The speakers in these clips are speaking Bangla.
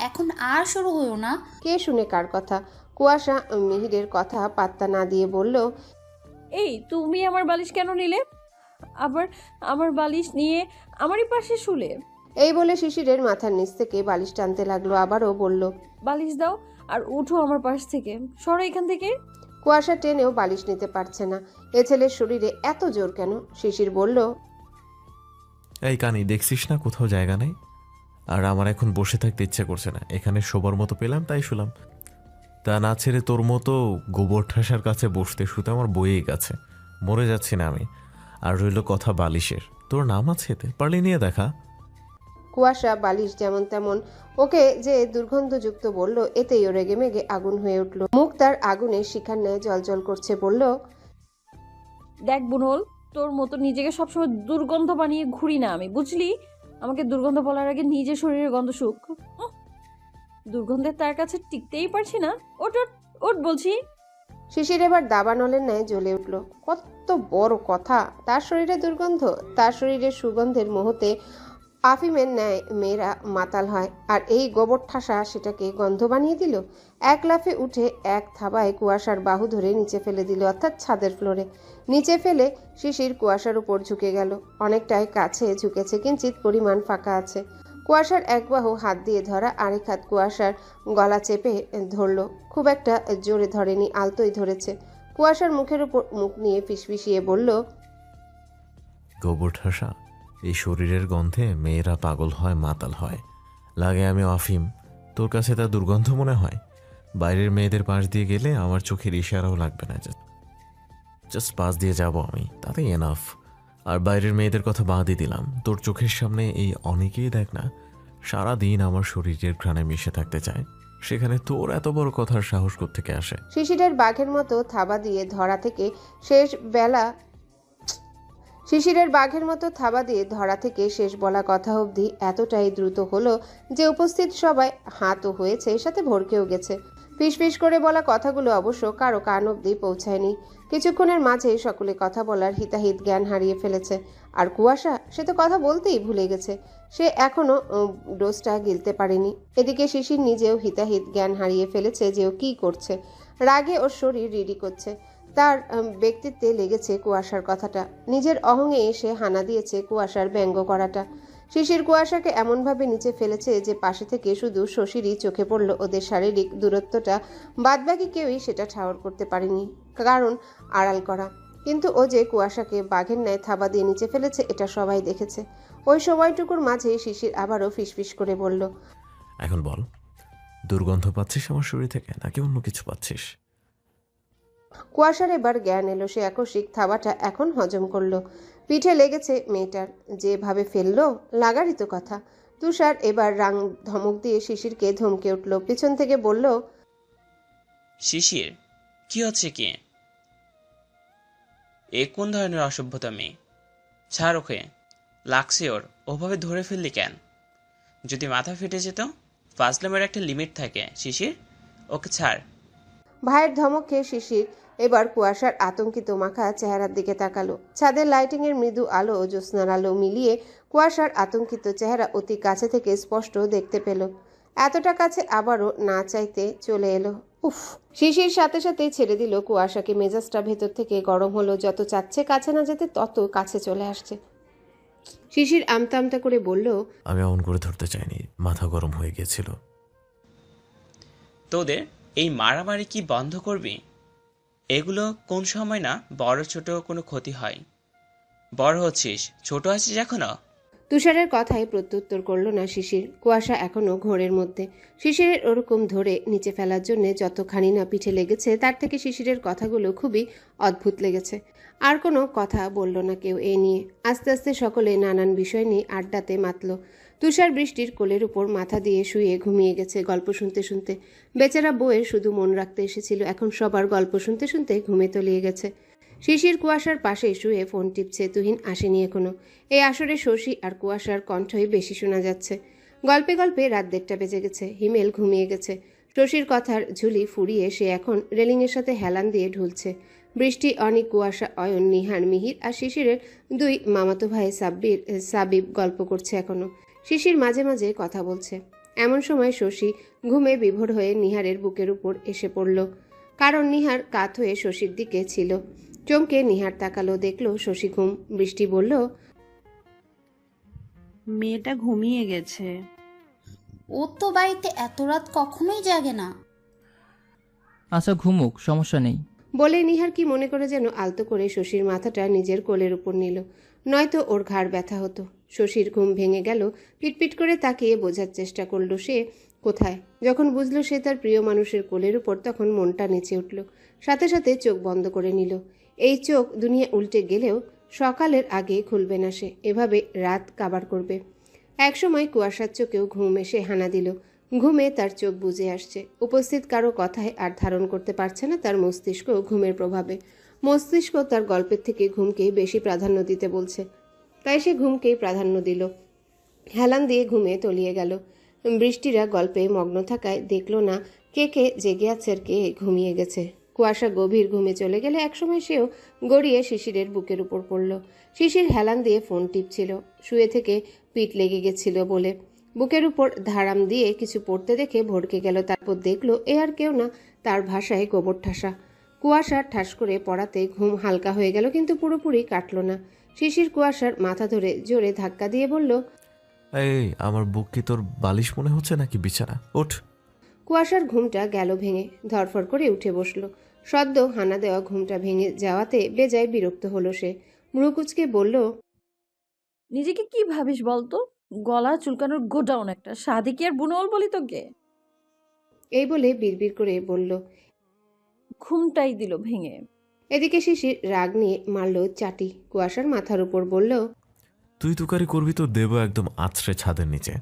এখন আর শুরু হলো না। কে শুনে কার কথা? কুয়াশা মিহিরের কথা পাত্তা না দিয়ে বলল, এই তুমি আমার বালিশ কেন নিলে? আবার আমার বালিশ নিয়ে আমারই পাশে শুলে। এই বলে শিশিরের মাথার নিচ থেকে বালিশ টানতে লাগলো। আবারও বলল, বালিশ দাও আর উঠো আমার পাশ থেকে, সরো এখান থেকে। কুয়াশা টেনেও বালিশ নিতে পারছে না। এ ছেলের শরীরে এত জোর কেন? শিশির বলল, এই কানি, দেখছিস না কোথাও জায়গা নেই? আর আমার এখন বসে থাকতে ইচ্ছে করছে না। এখানে শোবার মতো পেলাম তাই শুলাম। তা না ছেড়ে তোর মতো গোবর ঠাসার কাছে বসতে শুতে আমার বইয়েই গেছে। মরে যাচ্ছি না আমি। আর রইল কথা বালিশের, তোর নাম আছে এতে, পারলে নিয়ে দেখা। কুয়াশা বালিশ যেমন তেমন ওকে যে দুর্গন্ধযুক্ত বলল, এতেই ও রেগে মেগে আগুন হয়ে উঠল। মুখ তার আগুনে শিখার ন্যায় জলজল করছে। বলল, দেখ বুনল, তোর মতো নিজেকে সবসময় দুর্গন্ধ বানিয়ে ঘুরি না আমি, বুঝলি? আমাকে দুর্গন্ধ বলার আগে নিজের শরীরের গন্ধ শুক। দুর্গন্ধে তার কাছে টিকতেই পারছি না। ওট ওট ওট বলছি। শিশির এবার দাবানলের ন্যায় জ্বলে উঠল। কত বড় কথা! তার শরীরে দুর্গন্ধ! তার শরীরের সুগন্ধের মোহতে আফিমের ন্যায় মেয়েরা মাতাল হয়, আর এই গোবর ঠাসা সেটাকে গন্ধ বানিয়ে দিল। এক লাফে উঠে এক থাবায় কুয়াশার বাহু ধরে নিচে ফেলে দিল, অর্থাৎ ছাদের ফ্লোরে। নিচে ফেলে শিশির কুয়াশার উপর ঝুঁকে গেল। অনেকটাই কাছে ঝুঁকেছে, কিঞ্চিত পরিমাণ ফাঁকা আছে। কুয়াশার এক বাহু হাত দিয়ে ধরা, আরেক হাত কুয়াশার গলা চেপে ধরল। খুব একটা জোরে ধরেনি, আলতোই ধরেছে। কুয়াশার মুখের উপর মুখ নিয়ে ফিসফিসিয়ে বলল, গোবর ঠাসা, এই শরীরের গন্ধে মেয়েরা পাগল হয়, মাতাল হয়। লাগে আমি অফিম, তোর কাছে তা দুর্গন্ধ মনে হয়? বাইরের মেয়েদের পাশ দিয়ে গেলে আমার চোখের ইশারাও লাগবে না, জাস্ট পাশ দিয়ে যাব আমি, তাতেই এনাফ। আর বাইরের মেয়েদের কথা বাদই দিলাম, তোর চোখের সামনে এই অনেকেই দেখ না সারাদিন আমার শরীরের ঘ্রাণে মিশে থাকতে চায়, সেখানে তোর এত বড় কথার সাহস কোত্থেকে আসে? শিশিরের বাঘের মতো থাবা দিয়ে ধরা থেকে শেষ বেলা শিশিরের বাঘের মতো থাবা দিয়ে ধরা থেকে শেষ বলা কথা অবধি এতটাই দ্রুত হলো যে উপস্থিত সবাই হাতও হয়েছে, সাথে ভরকেও গেছে। ফিসফিস করে বলা কথাগুলো অবশ্য কারো কান অবধি পৌঁছায়নি। কিছুক্ষণের মাঝে সকলে কথা বলার হিতাহিত জ্ঞান হারিয়ে ফেলেছে। আর কুয়াশা, সে তো কথা বলতেই ভুলে গেছে। সে এখনো ডোজটা গিলতে পারেনি। এদিকে শিশির নিজেও হিতাহিত জ্ঞান হারিয়ে ফেলেছে যে ও কী করছে। রাগে ওর শরীর রিডি করছে। তার ব্যক্তিত্বে লেগেছে কুয়াশার কথাটা। নিজের অহংয়ে এসে হানা দিয়েছে কুয়াশার ব্যঙ্গ করাটা। শিশির কুয়াশাকে এমনভাবে নিচে ফেলেছে যে পাশে থেকে শুধু শশীরই চোখে পড়ল। ওদের শারীরিক দূরত্বটা বাদবাকি কেউই সেটা ঠাওর করতে পারেনি, কারণ আড়াল করা। কিন্তু ও যে কুয়াশাকে বাঘের ন্যায় থাবা দিয়ে নিচে ফেলেছে এটা সবাই দেখেছে। ওই সময়টুকুর মাঝে শিশির আবারও ফিসফিস করে বলল, এখন বল, দুর্গন্ধ পাচ্ছিস আমার শরীর থেকে নাকি অন্য কিছু পাচ্ছিস? কুয়াশার এবার জ্ঞান এলো। সে আকস্মিক থাবাটা এখন হজম করলো। পিঠে লেগেছে মেয়েটার, যেভাবে ফেললো লাগারই তো কথা। তুষার এবার রাং ধমক দিয়ে শিশিরকে ধমকে উঠল। পিছন থেকে বলল, শিশির, কি হচ্ছে কি? এ কোন ধরনের অসভ্যতা মেয়ে? ছাড় ওকে, লাগছে ওর, ওভাবে ধরে ফেললি কেন? যদি মাথা ফেটে যেত? ফাজলামের একটা লিমিট থাকে শিশির, ওকে ছাড়। ভাইয়ের ধমক খেয়ে শিশির এবার কুয়াশার আতঙ্কিত মাখা চেহারার দিকে তাকালো। ছাদের লাইটিংয়ের মৃদু আলো ও জ্যোৎস্নার আলো মিলিয়ে কুয়াশার আতঙ্কিত চেহারা অতি কাছে থেকে স্পষ্ট দেখতে পেল। এতটা কাছে আবারও না চাইতে চলে এলো। উফ! শিশির সাথে সাথে ছেড়ে দিল কুয়াশাকে। মেজাজটা ভেতর থেকে গরম হলো। যত চাচ্ছে কাছে না যেতে তত কাছে চলে আসছে। শিশির আমতা আমতা করে বলল, আমি অমন করে ধরতে চাইনি, মাথা গরম হয়ে গিয়েছিল। তোদের এই মারামারি কি বন্ধ করবি? এগুলো কোন সময় না বড় ছোট কোনো ক্ষতি হয়। বড় হচ্ছিস, ছোট আছিস এখনো। তুষারের কথায় প্রত্যুত্তর করল না শিশির। কুয়াশা এখনো ঘোরের মধ্যে। শিশিরের ওরকম ধরে নিচে ফেলার জন্য যতখানি না পিঠে লেগেছে, তার থেকে শিশিরের কথাগুলো খুবই অদ্ভুত লেগেছে। আর কোনো কথা বলল না কেউ এ নিয়ে। আস্তে আস্তে সকলে নানান বিষয় নিয়ে আড্ডাতে মাতল। তুষার বৃষ্টির কোলের উপর মাথা দিয়ে শুয়ে ঘুমিয়ে গেছে গল্প শুনতে শুনতে। বেচারা বউয়ের শুধু মন রাখতে এসেছিল, এখন সবার গল্প শুনতে শুনতে ঘুমে তলিয়ে গেছে। শিশির কুয়াশার পাশে শুয়ে ফোন টিপছে। তুহিন আসেনি এখনো। এই আসরে শশী আর কুয়াশার কণ্ঠই বেশি শোনা যাচ্ছে। গল্পে গল্পে রাত 1:30 বেজে গেছে। হিমেল ঘুমিয়ে গেছে। শশীর কথার ঝুলি ফুরিয়ে সে এখন রেলিংয়ের সাথে হেলান দিয়ে ঢুলছে। বৃষ্টি, অনিক, কুয়াশা, অয়ন, নিহার, মিহির আর শিশিরের 2 মামাতো ভাই সাবিব গল্প করছে এখনো। শিশির মাঝে মাঝে কথা বলছে। এমন সময় শশী ঘুমে বিভোর হয়ে নিহারের বুকের উপর এসে পড়ল। কারণ নিহার কাত হয়ে শশীর দিকে ছিল। চমকে নিহার তাকালো, দেখলো শশী ঘুম। বৃষ্টি বলল, মেয়েটা ঘুমিয়ে গেছে। ও তো বাড়িতে এত রাত কখনোই জাগে না। আচ্ছা ঘুমুক, সমস্যা নেই। বলে নিহার কি মনে করে যেন আলতো করে শশীর মাথাটা নিজের কোলের উপর নিল, নয়তো ওর ঘাড় ব্যথা হতো। শশীর ঘুম ভেঙে গেল। পিটপিট করে তাকিয়ে বোঝার চেষ্টা করলো সে কোথায়। যখন বুঝলো সে তার প্রিয় মানুষের কোলের উপর, তখন মনটা নেচে উঠল। সাথে সাথে চোখ বন্ধ করে নিল। এই চোখ দুনিয়া উল্টে গেলেও সকালের আগে খুলবে না সে, এভাবে রাত কাবার করবে। একসময় কুয়াশার চোখেও ঘুম এসে হানা দিল। ঘুমে তার চোখ বুজে আসছে। উপস্থিত কারো কথায় আর ধারণ করতে পারছে না তার মস্তিষ্ক ঘুমের প্রভাবে। মস্তিষ্ক তার গল্পের থেকে ঘুমকেই বেশি প্রাধান্য দিতে বলছে, তাই সে ঘুমকেই প্রাধান্য দিল। হেলান দিয়ে ঘুমে তলিয়ে গেল। বৃষ্টিরা গল্পে মগ্ন থাকায় দেখল না কে কে জেগে আছে আর কে ঘুমিয়ে গেছে। কুয়াশা গভীর ঘুমে চলে গেলে একসময় সেও গড়িয়ে শিশিরের বুকের উপর পড়ল। শিশির হেলান দিয়ে ফোন টিপছিল, শুয়ে থেকে পিঠ লেগে গেছিল বলে। বুকের উপর ধারাম দিয়ে কিছু পড়তে দেখে ভড়কে গেল। তারপর দেখল এ আর কেউ না, তার ভাষায় গোবর ঠাসা। কুয়াশা ঠাস করে পড়াতে ঘুম হালকা হয়ে গেল, কিন্তু পুরোপুরি কাটল না। শিশির কুয়াশার মাথা ধরে জোরে ধাক্কা দিয়ে বলল, এই আমার বুক কি তোর বালিশ মনে হচ্ছে নাকি বিছানা? ওঠ। কুয়াশার ঘুমটা গেল ভেঙে। ধরফর করে উঠে বসলো। সদ্য হানা দেওয়া ঘুমটা ভেঙে যাওয়াতে বেজায় বিরক্ত হলো সে। মুড়ুকুচকে বলল, নিজেকে কি ভাবিস বলতো? গলা চুলকানোর গোডাউন একটা, সাধে কি আর বুনোল বলি তোকে? এই বলে বিড়বিড় করে বলল। ঘুমটাই দিল ভেঙে। এদিকে শিশির রাগ নিয়ে মারল চাটি কুয়াশার মাথার উপর। বলল, তুই তুকারি করবি তো দেব একদম আছড়ে ছাদের নিচে।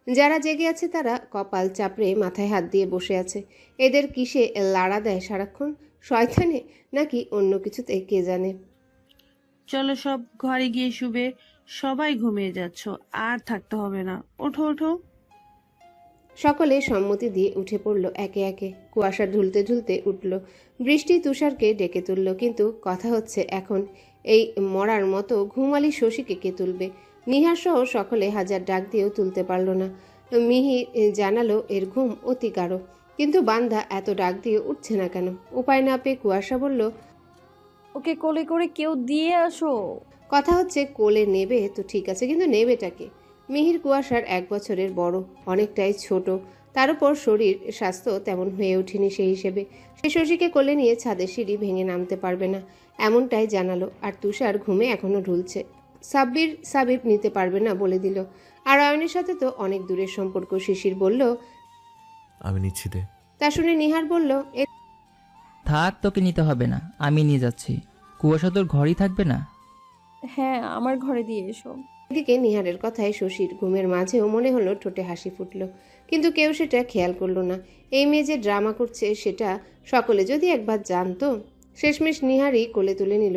যারা জেগে আছে তারা কপাল চাপড়ে মাথায় হাত দিয়ে বসে আছে। এদের কিসে লাড়া দেয় সারাক্ষণ? শয়তানে নাকি অন্য কিছুতে কে জানে। চলো সব ঘরে গিয়ে শুবে, সবাই ঘুমিয়ে যাচ্ছ, আর থাকতে হবে না, ওঠো ওঠো। সকলে সম্মতি দিয়ে উঠে পড়ল একে একে। কুয়াশা ঢুলতে ঢুলতে উঠল। বৃষ্টি তুষারকে ডেকে তুলল, কিন্তু কথা হচ্ছে এখন এই মরার মতো ঘুমালি শশীকে কে তুলবে? নিহার সহ সকলে হাজার ডাক দিয়েও তুলতে পারল না। মিহির জানালো এর ঘুম অতি গাঢ়, কিন্তু বান্দা এত ডাক দিয়ে উঠছে না কেন? উপায় না পেয়ে কুয়াশা বলল, ওকে কোলে করে কেউ দিয়ে আসো। কথা হচ্ছে কোলে নেবে তো ঠিক আছে, কিন্তু নেবেটাকে? মিহির কুয়াশার 1 বছরের বড়, অনেকটাই ছোট। তার উপর শরীর স্বাস্থ্য তেমন হয়ে ওঠেনি সেই হিসেবে। সে শশীকে কোলে নিয়ে ছাদের সিঁড়ি ভেঙে নামতে পারবে না, এমনটাই জানালো। আর তুষার ঘুমে এখনো ঢুলছে। সাবির নিতে পারবে না বলে দিল। আর অয়নের সাথে তো অনেক দূরের সম্পর্ক। শিশির বলল, আমি নিচ্ছি দে। তা শুনে নিহার বলল, থাক, তোকে নিতে হবে না, আমি নিয়ে যাচ্ছি। কুয়াশা তোর ঘরেই থাকবে না? হ্যাঁ, আমার ঘরে দিয়ে এসো। এদিকে নিহারের কথায় শশীর ঘুমের মাঝেও মনে হলো ঠোঁটে হাসি ফুটল, কিন্তু কেউ সেটা খেয়াল করলো না। এই মেয়ে যে ড্রামা করছে সেটা সকলে যদি একবার জানতো। শেষমেশ নিহারই কোলে তুলে নিল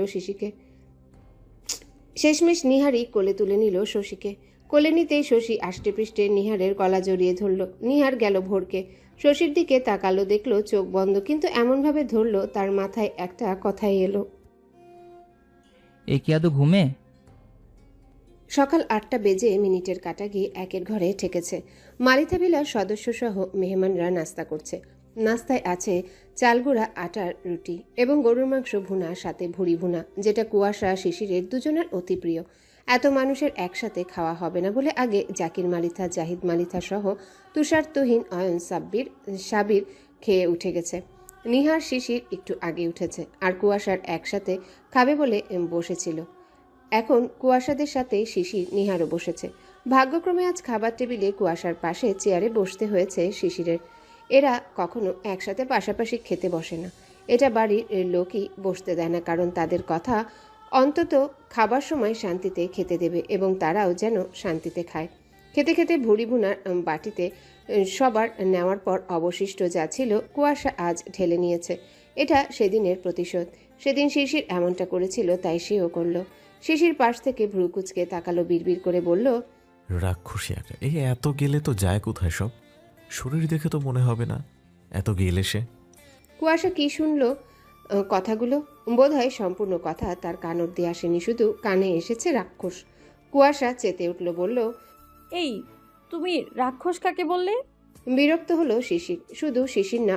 শশীকে। কোলে নিতেই শশী আষ্টে পৃষ্ঠে নিহারের গলা জড়িয়ে ধরল। নিহার গেল ভরকে। শশীর দিকে তাকালো, দেখলো চোখ বন্ধ, কিন্তু এমনভাবে ধরল তার মাথায় একটা কথাই এলো। এ কি আদৌ ঘুমে? সকাল 8টা বেজে মিনিটের কাটা গিয়ে একের ঘরে ঠেকেছে। মালিথা ভিলার সদস্যসহ মেহমানরা নাস্তা করছে। নাস্তায় আছে চালগুড়া আটার রুটি এবং গরুর মাংস ভুনা, সাথে ভুড়ি ভুনা, যেটা কুয়াশা শিশিরের দুজনের অতি প্রিয়। এত মানুষের একসাথে খাওয়া হবে না বলে আগে জাকির মালিথা, জাহিদ মালিথা সহ তুষার, তুহিন, অয়ন, সাবির খেয়ে উঠে গেছে। নিহার, শিশির একটু আগে উঠেছে। আর কুয়াশার একসাথে খাবে বলে বসেছিল। এখন কুয়াশাদের সাথে শিশির, নিহারও বসেছে। ভাগ্যক্রমে আজ খাবার টেবিলে কুয়াশার পাশে চেয়ারে বসতে হয়েছে শিশিরের। এরা কখনো একসাথে পাশাপাশি খেতে বসে না। এটা বাড়ির লোকই বসতে দেয় না, কারণ তাদের কথা অন্তত খাবার সময় শান্তিতে খেতে দেবে এবং তারাও যেন শান্তিতে খায়। খেতে খেতে ভুড়ি ভুনার বাটিতে সবার নেওয়ার পর অবশিষ্ট যা ছিল কুয়াশা আজ ঢেলে নিয়েছে। এটা সেদিনের প্রতিশোধ। সেদিন শিশির এমনটা করেছিল, তাই সেও করলো। শিশির পাশ থেকে ভ্রু কুচকে তাকালো, বিড়বিড় করে বলল, রাক্ষসী একটা। এই এত গেলে তো যায় কোথায় সব? শরীর দেখে তো মনে হবে না এত গেলে সে। কুয়াশা কি শুনলো কথাগুলো? বোধহয় সম্পূর্ণ কথা তার কান অব্দি আসেনি, শুধু কানে এসেছে রাক্ষস। কুয়াশা চেতে উঠল, বলল, এই তুমি রাক্ষস কাকে বললে? বিরক্ত হলো শিশির। শুধু শিশির না,